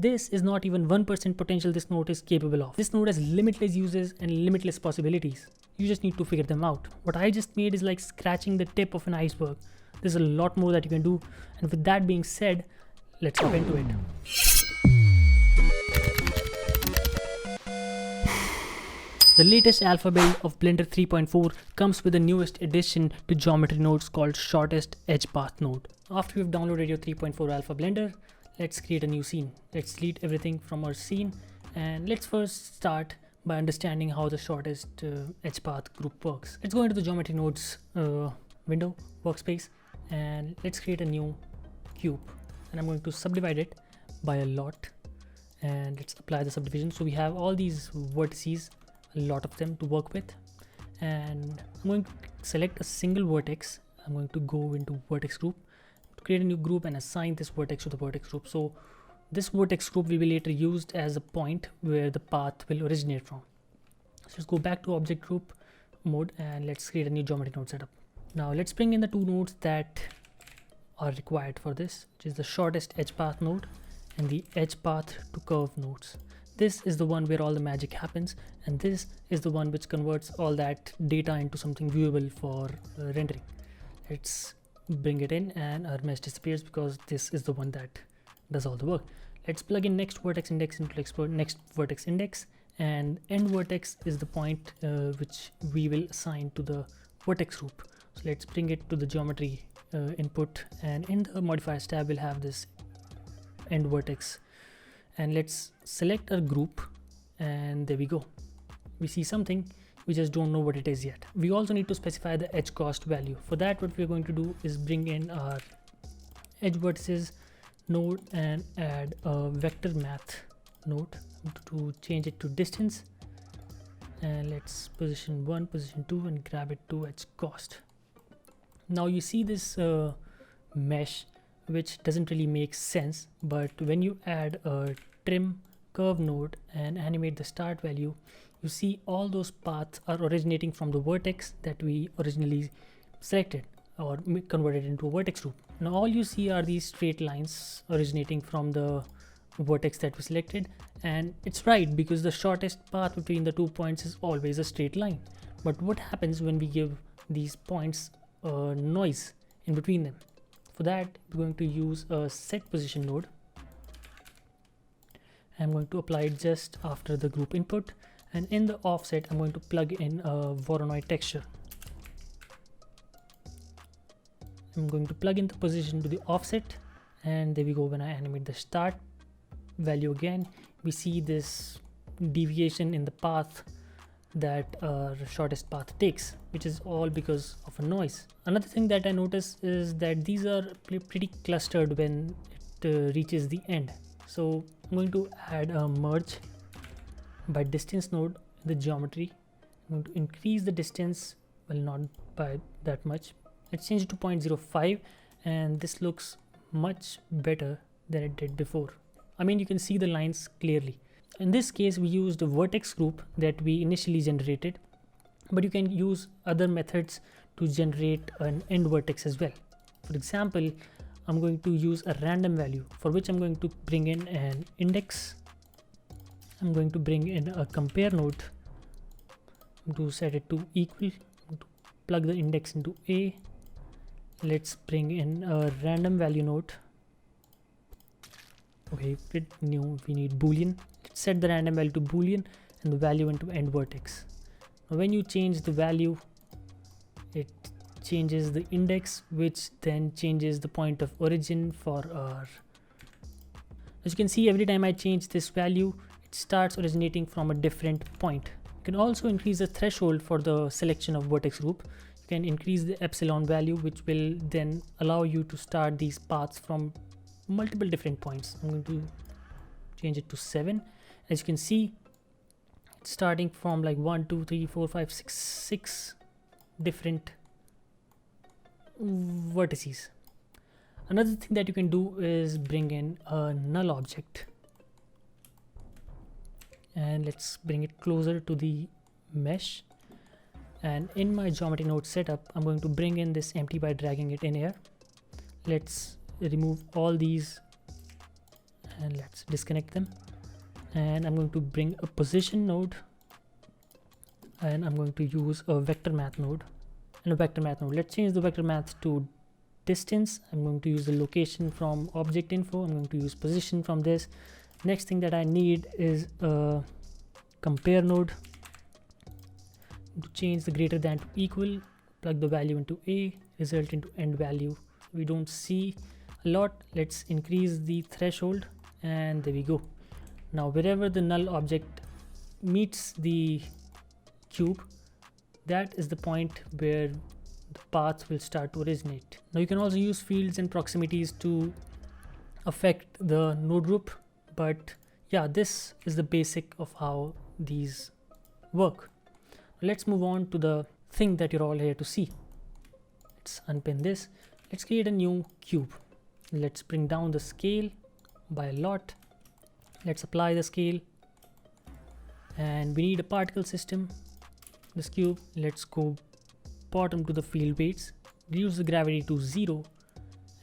This is not even 1% potential this node is capable of. This node has limitless uses and limitless possibilities. You just need to figure them out. What I just made is like scratching the tip of an iceberg. There's a lot more that you can do. And with that being said, let's hop into it. The latest alpha build of Blender 3.4 comes with the newest addition to geometry nodes called shortest edge path node. After you've downloaded your 3.4 alpha Blender, let's create a new scene. Let's delete everything from our scene, and let's first start by understanding how the shortest edge path group works. Let's go into the geometry nodes window workspace, and let's create a new cube, and I'm going to subdivide it by a lot, and let's apply the subdivision. So we have all these vertices, a lot of them to work with, and I'm going to select a single vertex. I'm going to go into vertex group to create a new group and assign this vertex to the vertex group. So this vertex group will be later used as a point where the path will originate from. So let's go back to object group mode and let's create a new geometry node setup. Now let's bring in the two nodes that are required for this, which is the shortest edge path node and the edge path to curve nodes. This is the one where all the magic happens, and this is the one which converts all that data into something viewable for rendering. Let's bring it in, and our mesh disappears because this is the one that does all the work. Let's plug in next vertex index into next vertex index, and end vertex is the point which we will assign to the vertex group. So let's bring it to the geometry input, and in the modifiers tab we'll have this end vertex, and let's select our group, and there we go. We see something, we just don't know what it is yet. We also need to specify the edge cost value. For that, what we're going to do is bring in our edge vertices node and add a vector math node to change it to distance, and let's position 1, position 2, and grab it to edge cost. Now you see this mesh which doesn't really make sense, but when you add a trim curve node and animate the start value, you see all those paths are originating from the vertex that we originally selected or converted into a vertex group. Now all you see are these straight lines originating from the vertex that we selected, and it's right because the shortest path between the 2 points is always a straight line. But what happens when we give these points noise in between them? For that, we're going to use a set position node. I'm going to apply it just after the group input, and in the offset I'm going to plug in a Voronoi texture. I'm going to plug in the position to the offset, and there we go. When I animate the start value again, we see this deviation in the path that our shortest path takes, which is all because of a noise. Another thing that I noticed is that these are pretty clustered when it reaches the end. So I'm going to add a merge by distance node in the geometry. I'm going to increase the distance, well, not by that much. Let's change it to 0.05, and this looks much better than it did before. I mean, you can see the lines clearly. In this case, we used a vertex group that we initially generated, but you can use other methods to generate an end vertex as well. For example, I'm going to use a random value for which I'm going to bring in an index. I'm going to bring in a compare node to set it to equal, to plug the index into A. Let's bring in a random value node. Okay, we need boolean. Let's set the random value to boolean and the value into end vertex. Now when you change the value, it changes the index, which then changes the point of origin for our. As you can see, every time I change this value, it starts originating from a different point. You can also increase the threshold for the selection of vertex group. You can increase the epsilon value, which will then allow you to start these paths from multiple different points. I'm going to change it to 7. As you can see, it's starting from like 1, 2, 3, 4, 5, 6 different vertices. Another thing that you can do is bring in a null object, and let's bring it closer to the mesh. And in my geometry node setup, I'm going to bring in this empty by dragging it in here. Let's remove all these and let's disconnect them. And I'm going to bring a position node, and I'm going to use a vector math node and a vector math node. Let's change the vector math to distance. I'm going to use the location from object info. I'm going to use position from this. Next thing that I need is a compare node. To change the greater than to equal, plug the value into a, result into end value. We don't see a lot. Let's increase the threshold, and there we go. Now wherever the null object meets the cube, that is the point where the path will start to originate. Now you can also use fields and proximities to affect the node group, but yeah, this is the basic of how these work. Let's move on to the thing that you're all here to see. Let's unpin this. Let's create a new cube. Let's bring down the scale by a lot. Let's apply the scale, and we need a particle system. This cube, let's go bottom to the field weights, reduce the gravity to 0,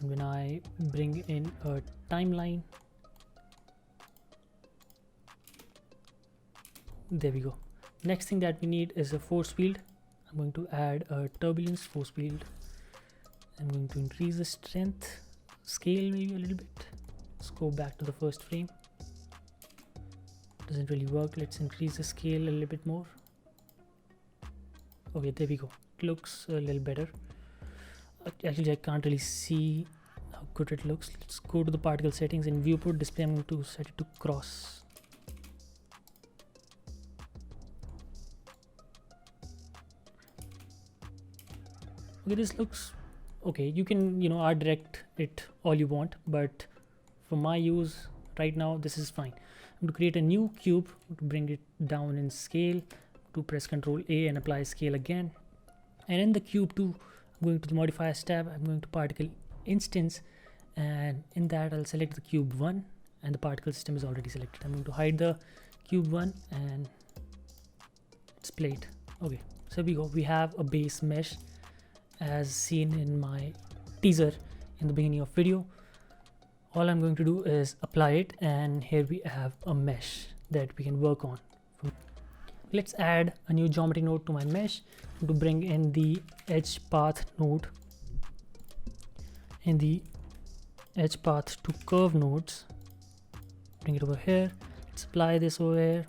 and when I bring in a timeline, there we go. Next thing that we need is a force field. I'm going to add a turbulence force field. I'm going to increase the strength scale maybe a little bit. Let's go back to the first frame. Doesn't really work. Let's increase the scale a little bit more. Okay, there we go. It looks a little better. Actually, I can't really see how good it looks. Let's go to the particle settings. In viewport display, I'm going to set it to cross. Okay, this looks okay. You can, art direct it all you want, but for my use right now, this is fine. I'm going to create a new cube to bring it down in scale, to press Ctrl A and apply scale again. And in the cube too, I'm going to the modifiers tab. I'm going to particle instance, and in that I'll select the cube 1, and the particle system is already selected. I'm going to hide the cube 1 and display it. Okay, so we have a base mesh as seen in my teaser in the beginning of video. All I'm going to do is apply it, and here we have a mesh that we can work on. Let's add a new geometry node to my mesh to bring in the edge path node. In the edge path to curve nodes, bring it over here. Let's apply this over here.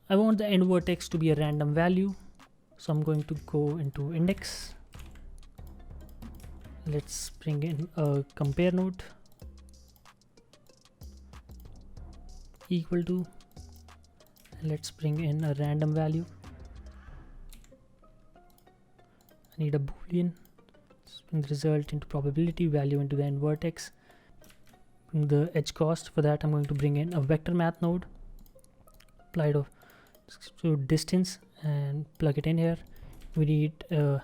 I want the end vertex to be a random value, so I'm going to go into index. Let's bring in a compare node equal to, and let's bring in a random value. I need a boolean. Let's bring the result into probability, value into the end vertex. Bring the edge cost. For that, I'm going to bring in a vector math node, apply to distance, and plug it in here. We need a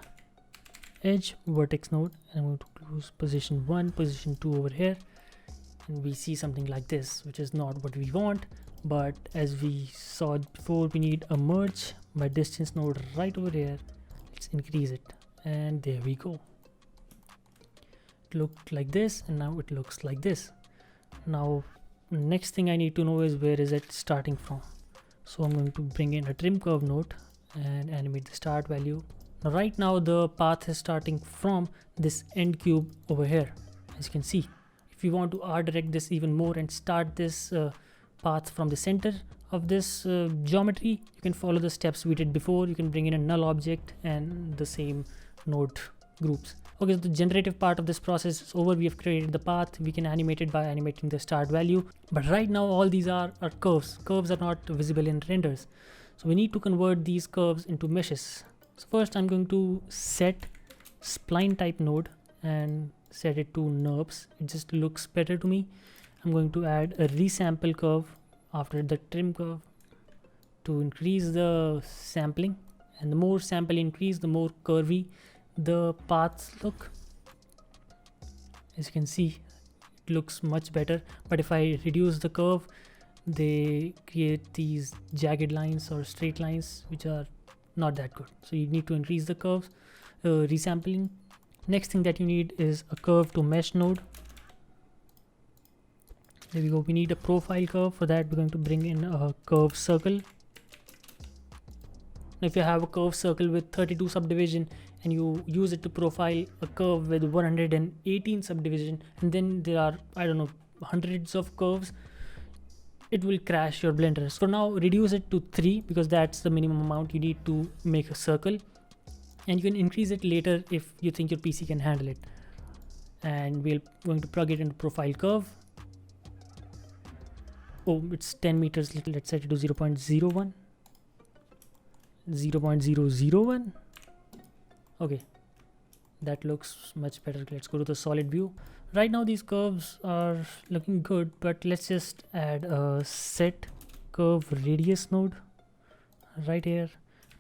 edge vertex node, and I'm going to close position 1, position 2 over here, and we see something like this, which is not what we want. But as we saw before, we need a merge by distance node right over here. Let's increase it, and there we go. It looked like this, and now it looks like this. Now next thing I need to know is where is it starting from. So I'm going to bring in a trim curve node and animate the start value. Now right now the path is starting from this end cube over here, as you can see. If you want to art direct this even more and start this path from the center of this geometry, you can follow the steps we did before. You can bring in a null object and the same node groups. Okay, so the generative part of this process is over. We have created the path. We can animate it by animating the start value. But right now all these are curves. Curves are not visible in renders. So we need to convert these curves into meshes. So first I'm going to set spline type node and set it to NURBS. It just looks better to me. I'm going to add a resample curve after the trim curve to increase the sampling, and the more sample increase, the more curvy the paths look. As you can see, it looks much better. But if I reduce the curve, they create these jagged lines or straight lines which are not that good. So you need to increase the curves, resampling. Next thing that you need is a curve to mesh node. There we go. We need a profile curve. For that, we're going to bring in a curve circle. If you have a curve circle with 32 subdivision and you use it to profile a curve with 118 subdivision, and then there are, I don't know, hundreds of curves, it will crash your Blender. So for now, reduce it to 3 because that's the minimum amount you need to make a circle, and you can increase it later if you think your PC can handle it. And we're going to plug it into profile curve. Oh, it's 10 meters. Let's set it to 0.01. 0.001. Okay, that looks much better. Let's go to the solid view. Right now these curves are looking good, but let's just add a set curve radius node right here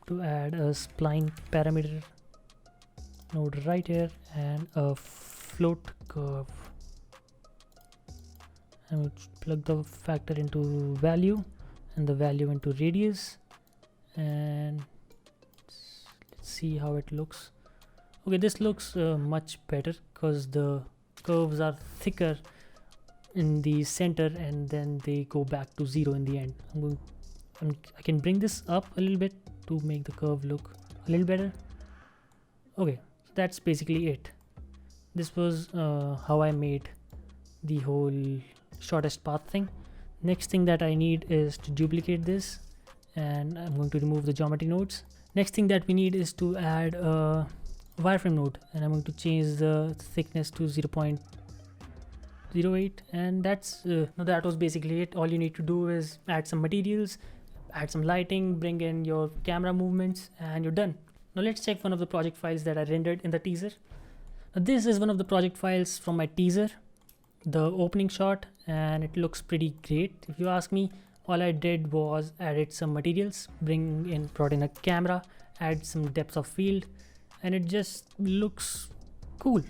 to add a spline parameter node right here, and a float curve. I'm going to plug the factor into value and the value into radius, and let's see how it looks. Okay, this looks much better because the curves are thicker in the center and then they go back to 0 in the end. I can bring this up a little bit to make the curve look a little better. Okay, so that's basically it. This was how I made the whole shortest path thing. Next thing that I need is to duplicate this, and I'm going to remove the geometry nodes. Next thing that we need is to add a wireframe node, and I'm going to change the thickness to 0.08, and that's that was basically it. All you need to do is add some materials, add some lighting, bring in your camera movements, and you're done. Now let's check one of the project files that I rendered in the teaser. Now this is one of the project files from my teaser, the opening shot, and it looks pretty great if you ask me. All I did was added some materials, brought in a camera, add some depth of field, and it just looks cool.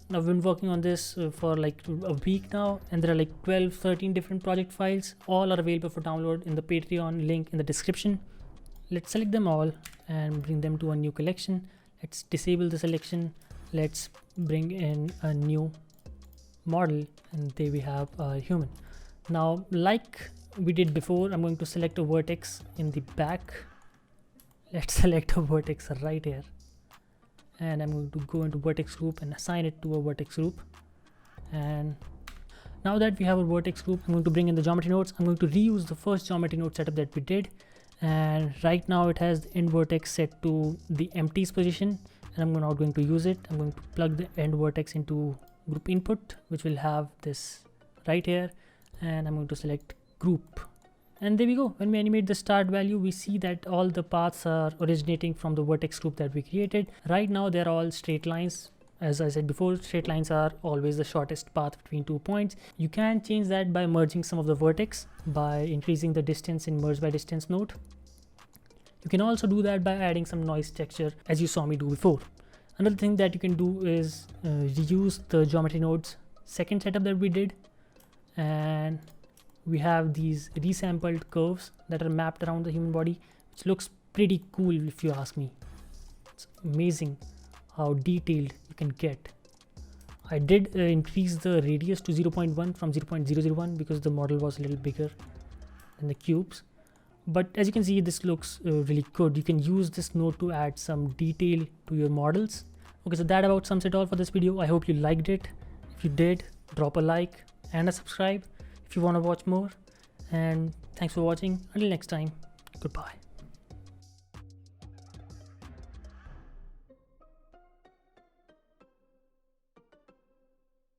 Now I've been working on this for like a week now, and there are like 12-13 different project files. All are available for download in the Patreon link in the description. Let's select them all and bring them to a new collection. Let's disable the selection. Let's bring in a new model, and there we have a human. Now, like we did before, I'm going to select a vertex in the back. Let's select a vertex right here, and I'm going to go into vertex group and assign it to a vertex group. And now that we have a vertex group, I'm going to bring in the geometry nodes. I'm going to reuse the first geometry node setup that we did, and right now it has the end vertex set to the empties position, and I'm not going to use it. I'm going to plug the end vertex into group input, which will have this right here, and I'm going to select group, and there we go. When we animate the start value, we see that all the paths are originating from the vertex group that we created. Right now they're all straight lines. As I said before, straight lines are always the shortest path between 2 points. You can change that by merging some of the vertex by increasing the distance in merge by distance node. You can also do that by adding some noise texture, as you saw me do before. Another thing that you can do is reuse the geometry nodes second setup that we did, and we have these resampled curves that are mapped around the human body, which looks pretty cool if you ask me. It's amazing how detailed you can get. I did increase the radius to 0.1 from 0.001 because the model was a little bigger than the cubes. But as you can see, this looks really good. You can use this node to add some detail to your models. Okay, so that about sums it all for this video. I hope you liked it. If you did, drop a like and a subscribe if you want to watch more. And thanks for watching. Until next time, goodbye.